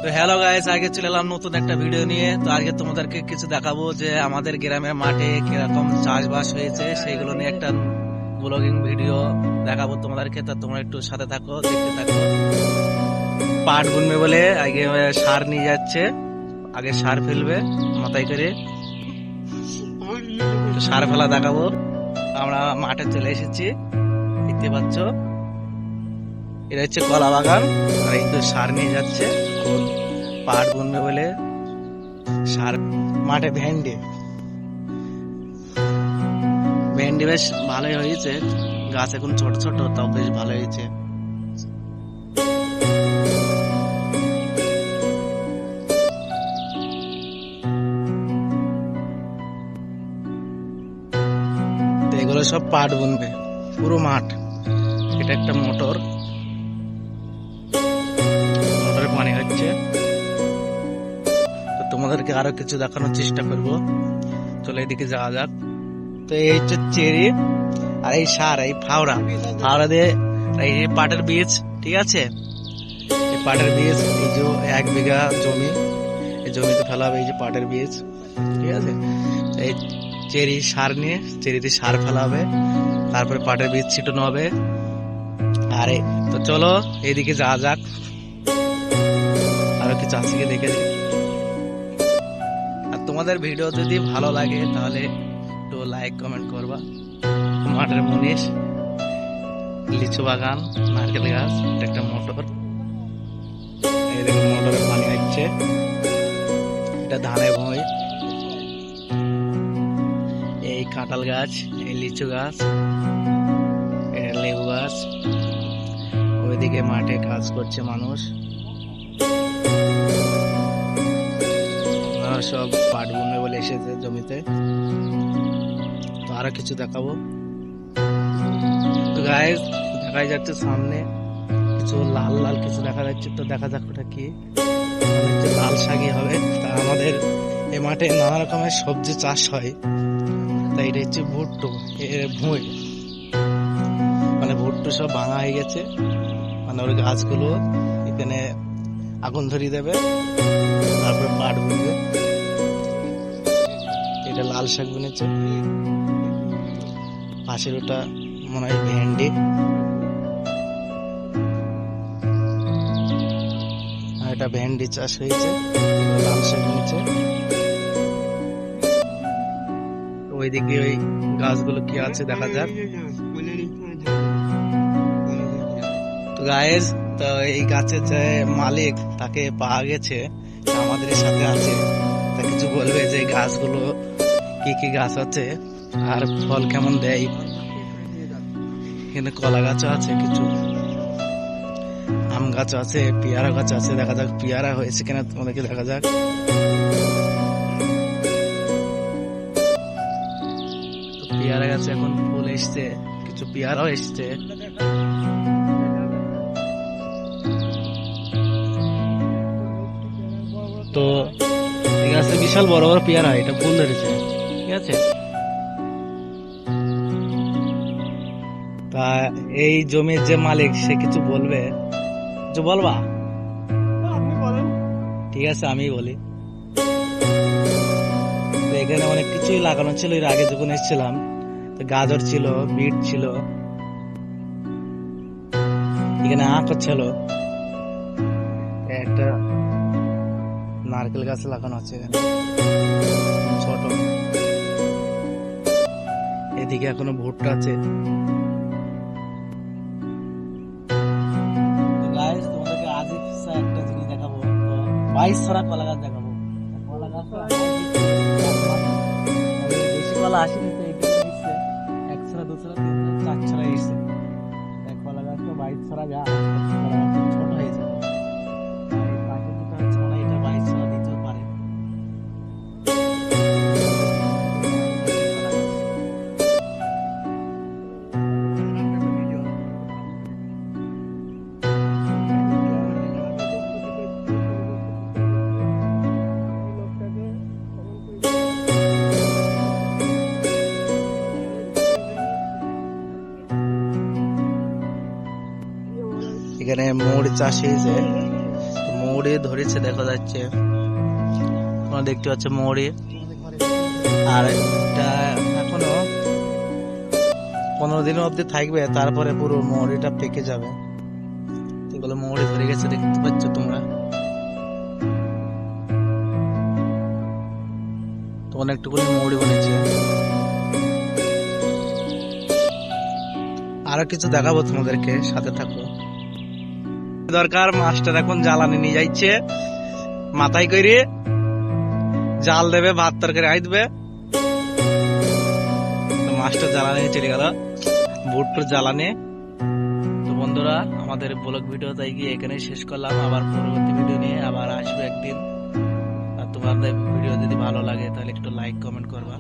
তো hello guys, আগে চলে এলাম নতুন একটা ভিডিও নিয়ে। তো আজকে তোমাদেরকে কিছু দেখাবো যে আমাদের গ্রামের মাঠে কিরকম চাষবাস হয়েছে, সেইগুলো নিয়ে একটা ব্লগিং ভিডিও দেখাবো তোমাদেরকে। তো তোমরা একটু সাথে থাকো, দেখতে থাকো। পাট বুনবে বলে আগে সার নিয়ে যাচ্ছে, আগে সার ফেলবে মাথায় করে। তো সার ফেলা দেখাবো। আমরা মাঠে চলে এসেছি, দেখতে পাচ্ছ। এটা হচ্ছে কলা বাগান, আর এই তো সার নিয়ে যাচ্ছে এখন পাট বুনবে বলে সার। মাঠে ভেন্ডি ভেন্ডি বেশ ভালোই হয়েছে, গাছ এখন ছোট ছোট, তাও বেশ ভালো হয়েছে। তো এগুলো সব পাট বুনবে, পুরো মাঠ। এটা একটা মোটরে পানি হচ্ছে। তো তোমাদেরকে আরো কিছু দেখানোর চেষ্টা করব, চলো এদিকে যাওয়া যাক। তো এই হচ্ছে চেরি, আর এই সার, এই ফাওড়া দিয়ে এই যে পাটের বীজ, ঠিক আছে। এই পাটের বীজ, এই যে 1 বিঘা জমি, এই জমিতে ফেলা হবে এই যে পাটের বীজ, ঠিক আছে। এই চেরি সার নিয়ে চেরিতে সার ফেলা হবে, তারপরে পাটের বীজ ছিটানো হবে। আরে তো চলো এইদিকে যাওয়া যাক, আরো কিছু চাষিকে দেখে। আর তোমাদের ভিডিও যদি ভালো লাগে তাহলে একটু লাইক কমেন্ট করবা। মাঠের মনীষ, লিচু বাগান, নারকেল গাছ, একটা মোটর, এই দেখুন মোটরে পানি হচ্ছে। এটা ধানের ভুঁই, এই কাঁঠাল গাছ, এই লিচু গাছ, এটা লেবু গাছ। ওইদিকে মাঠে কাজ করছে মানুষ, সব পাট বুনবে বলে এসেছে জমিতে। তো আরো কিছু দেখাবো। তো গাইস, দেখা যাচ্ছে সামনে কিছু লাল লাল কিছু দেখা যাচ্ছে। তো দেখা যাক ওটা কি, লাল শাকই হবে। তা আমাদের এই মাঠে নানা রকমের সবজি চাষ হয়। তাই এটা হচ্ছে ভুট্টো, এর ভুঁই, মানে ভুট্টো সব ভাঙা হয়ে গেছে, মানে ওর গাছগুলো এখানে আগুন ধরিয়ে দেবে, তারপরে পাট বুনবে। এটা লাল শাক বুনেছে, পাশের ওটা মনে হয় ভেন্ডি, আর এটা ভেন্ডি চাষ হয়েছে, লাল শাক বুনেছে। ওইদিকে ওই গাছগুলো কি আছে দেখা যাক। তো গায়েস, তো এই গাছের যে মালিক, তাকে পাওয়া গেছে, আমাদের সাথে আছে। তা কিছু বলবে যে গাছগুলো কি কি গাছ আছে আর ফল কেমন দেয়। এখানে কলা গাছও আছে, কিছু আম গাছ আছে, পেয়ারা গাছ আছে। দেখা যাক পেয়ারা হয়েছে কিনা, তোমাদেরকে দেখা যাক। পেয়ারা গাছে এখন ফুল এসছে, কিছু পেয়ারাও এসছে। তো এই গাছে বিশাল বড় বড় পেয়ারা, এটা ফুল ধরেছে, ঠিক আছে। তা এই জমির যে মালিক, সে কিছু বলবে, কিছু বলবা? ঠিক আছে, আমি বলি। তো এখানে অনেক কিছুই লাগানো ছিল এর আগে যখন এসেছিলাম। তো গাজর ছিল, বিট ছিল, এখানে আখ ছিল, একটা নারকেল গাছ লাগানো আছে এখানে ছোট। এদিকে এখনো ভুট্টা আছে। তোমাদেরকে আজ একটা জিনিস দেখাবো। 22 ছড়া কলা গাছ দেখাবো। কলা গাছ বেশি কলা আসেনি, তো এগুলো এসছে 1 ছড়া, 2 ছড়া, 3 ছড়া, 4 ছড়া এসছে। কলা গাছ তো 22 ছড়া গাছ, কলা গাছ ছোট হয়েছে। পাশে দুটো হচ্ছে মানে এটা 22 ছড়া দিতেও পারে। এখানে মৌরি চাষ হয়েছে, মৌরি ধরেছে দেখা যাচ্ছে, তোমরা দেখতে পাচ্ছ মৌরি। আর এটা এখনো 15 দিনের অবধি থাকবে, তারপরে পুরো মৌরিটা পেকে যাবে। এগুলো মৌরি ধরে গেছে দেখতে পাচ্ছ তোমরা। তো অনেকটুকুনি মৌরি বনেছে। আরো কিছু দেখাবো তোমাদেরকে, সাথে থাকো। দরকার মাস্টার এখন জ্বালানি নিয়ে যাচ্ছে, মাথায় করে জাল দেবে, ভাত তরকারি আইতবে। তো মাস্টার জ্বালানি চলে গেল, ভুট্টোর জ্বালানি। তো বন্ধুরা, আমাদের ব্লগ ভিডিও তাই গিয়ে এখানে শেষ করলাম। আবার পরবর্তী ভিডিও নিয়ে আবার আসবো একদিন। আর তোমাদের ভিডিও যদি ভালো লাগে তাহলে একটু লাইক কমেন্ট করবা।